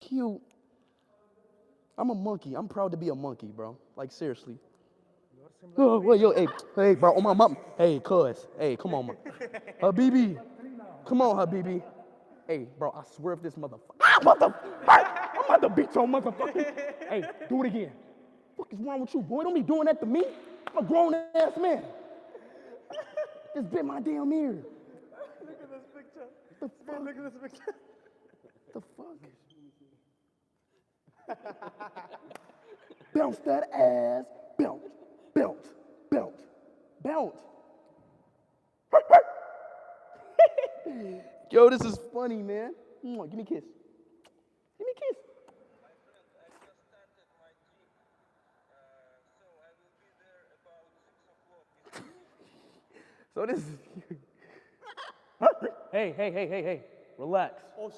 cute. I'm a monkey. I'm proud to be a monkey, bro. Like, seriously. Oh, wait, yo, hey, bro, on my mom. Hey, cuz. Hey, come on, man. Habibi. Come on, Habibi. Hey, bro, I swear if this motherfucker. I'm about to beat your motherfucker. Hey, do it again. What is wrong with you, boy? Don't be doing that to me. I'm a grown-ass man. Just bit my damn ear. Look at this picture. The fuck? Look at this picture. The fuck? Bounce that ass. Bounce. Bounce. Bounce. Bounce. Yo, this is funny, man. Give me a kiss. Give me a kiss. My friend, I just started my trip, so I will be there about 6 o'clock. So this is. Hey. Relax. Oh